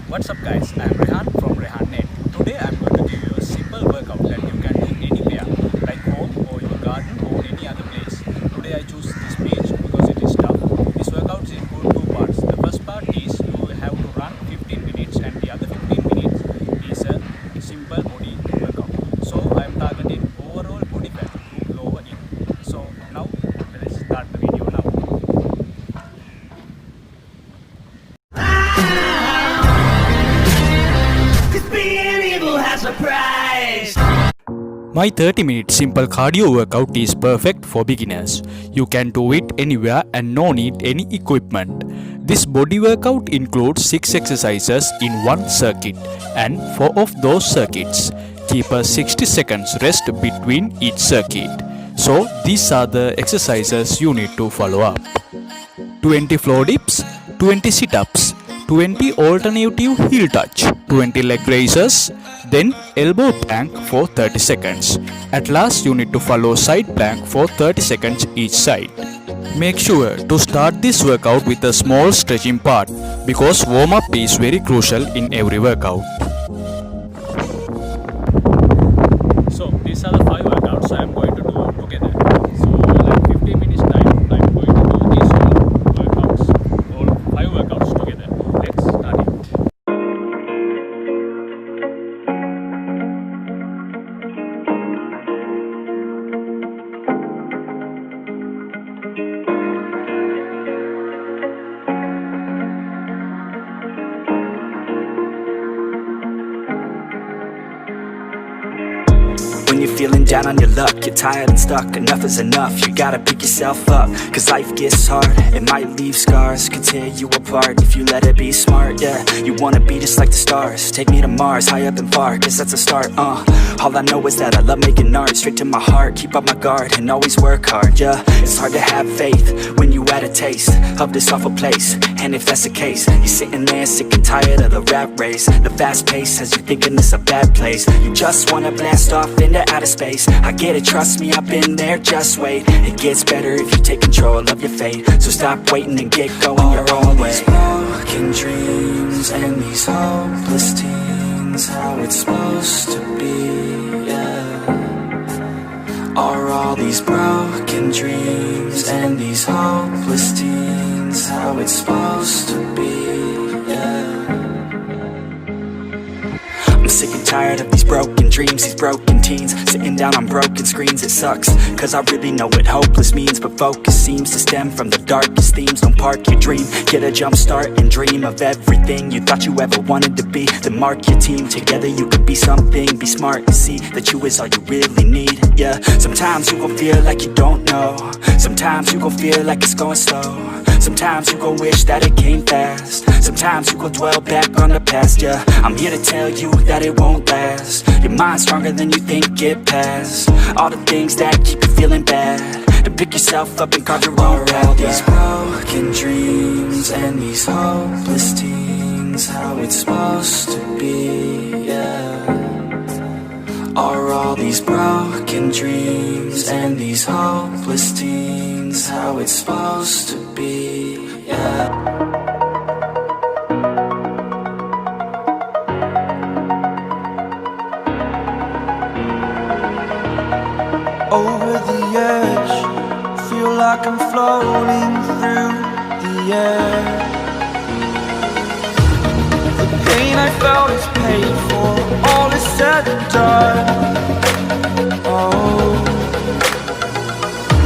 What's up guys, I am Rehan from RehanNet. Today I am going to give you a simple workout that you can do anywhere, like home or your garden or any other place. Today I choose this page because it is tough. This workout is in two parts. The first part is you have to run 15 minutes and the other 15 minutes is a simple body workout. So I am targeting overall body fat to lower it. So now let's start the video now. My 30-minute simple cardio workout is perfect for beginners. You can do it anywhere and no need any equipment. This body workout includes 6 exercises in one circuit, and 4 of those circuits keep a 60 seconds rest between each circuit. So these are the exercises you need to follow up. 20 floor dips, 20 sit-ups, 20 alternative heel touch, 20 leg raises, then elbow plank for 30 seconds. At last you need to follow side plank for 30 seconds each side. Make sure to start this workout with a small stretching part because warm-up is very crucial in every workout. So these are the 5 workouts I am going to do together. So like 15 minutes time I am going to do these all 5 workouts together. Let's start it. When you're feeling down on your luck, you're tired and stuck, enough is enough, you gotta pick yourself up. Cause life gets hard, it might leave scars, could tear you apart if you let it be smart. Yeah, you wanna be just like the stars, take me to Mars, high up and far, guess that's a start. All I know is that I love making art, straight to my heart, keep up my guard and always work hard. Yeah, it's hard to have faith when you had a taste of this awful place. And if that's the case, you're sitting there sick and tired of the rat race, the fast pace has you thinking this a bad place. You just wanna blast off into outer space. I get it, trust me, I've been there, just wait. It gets better if you take control of your fate. So stop waiting and get going your own way. Broken dreams and these hopeless teens, how it's supposed to be, yeah. Are all these broken dreams and these hopeless teens how it's supposed to be, yeah. I'm sick and tired of these broken dreams, these broken teens, sitting down on broken screens. It sucks, cause I really know what hopeless means, but focus seems to stem from the darkest themes. Don't park your dream, get a jump start and dream of everything you thought you ever wanted to be. Then mark your team, together you could be something. Be smart and see that you is all you really need, yeah. Sometimes you gon' feel like you don't know, sometimes you gon' feel like it's going slow, sometimes you gon' wish that it came fast, sometimes you gon' dwell back on the past, yeah. I'm here to tell you that it won't last. Your mind's stronger than you think, get past all the things that keep you feeling bad, to pick yourself up and carve your own path, yeah. These broken dreams and these hopeless teens, how it's supposed to be, yeah. Are all these broken dreams and these hopeless teens how it's supposed to be, yeah. Over the edge, feel like I'm floating through the air. The pain I felt is paid for, all is said and done. Oh,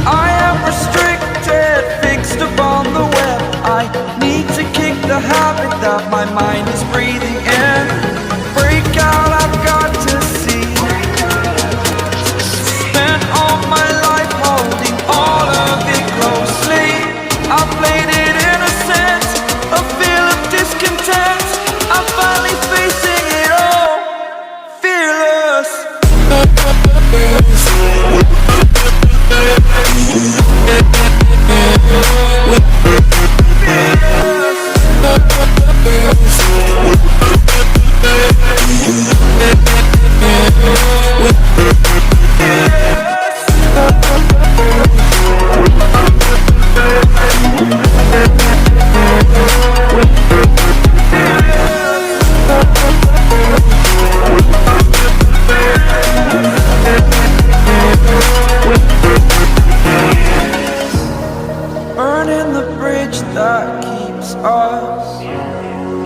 I am restricted, fixed upon the web. I need to kick the habit that my mind is breathing in. Break out, I've got to see. Spent all my life holding all of it closely. I played it innocent, a feel of discontent. I'm finally facing it all, fearless.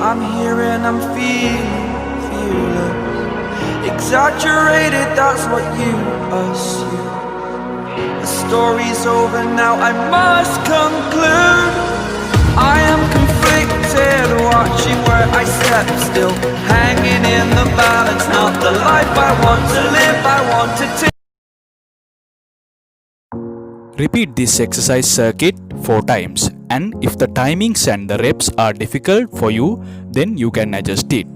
I'm here and I'm feeling exaggerated, that's what you assume. The story's over now, I must conclude. I am conflicted, watching where I step still, hanging in the balance, not the life I want to live, I want to take. Repeat this exercise circuit 4 times, and if the timings and the reps are difficult for you, then you can adjust it.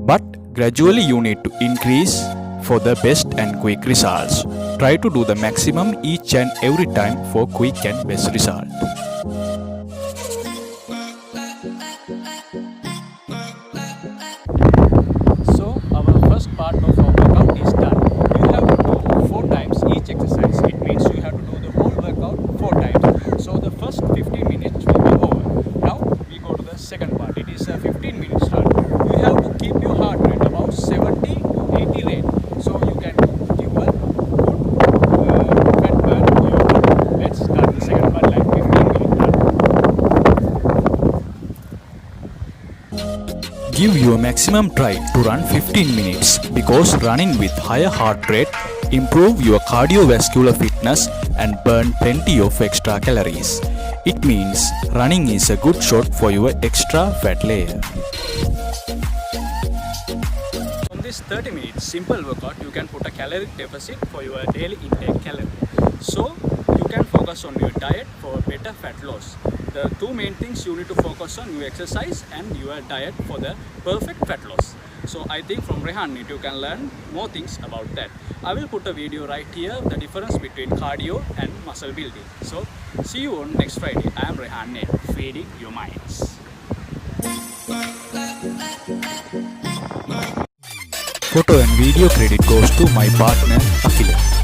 But gradually you need to increase for the best and quick results. Try to do the maximum each and every time for quick and best result. So our first part of our workout is done. You have to do 4 times each exercise. It means you have to do the whole workout 4 times. So the first 15 minutes will be over. Now we go to the second part. It is a 15 minutes run. You have to keep your heart rate about 70 to 80 rate. So you can give a good fat burn to your body. Let's start the second part like 15 minutes run. Give your maximum try to run 15 minutes because running with higher heart rate improve your cardiovascular fitness and burn plenty of extra calories. It means running is a good shot for your extra fat layer. On this 30 minutes simple workout, you can put a caloric deficit for your daily intake calorie. So you can focus on your diet for better fat loss. The 2 main things you need to focus on: your exercise and your diet for the perfect fat loss. So I think from Rehan Need you can learn more things about that. I will put a video right here, the difference between cardio and muscle building. So see you on next Friday. I am Rehan Need, feeding your minds. Photo and video credit goes to my partner Akhil.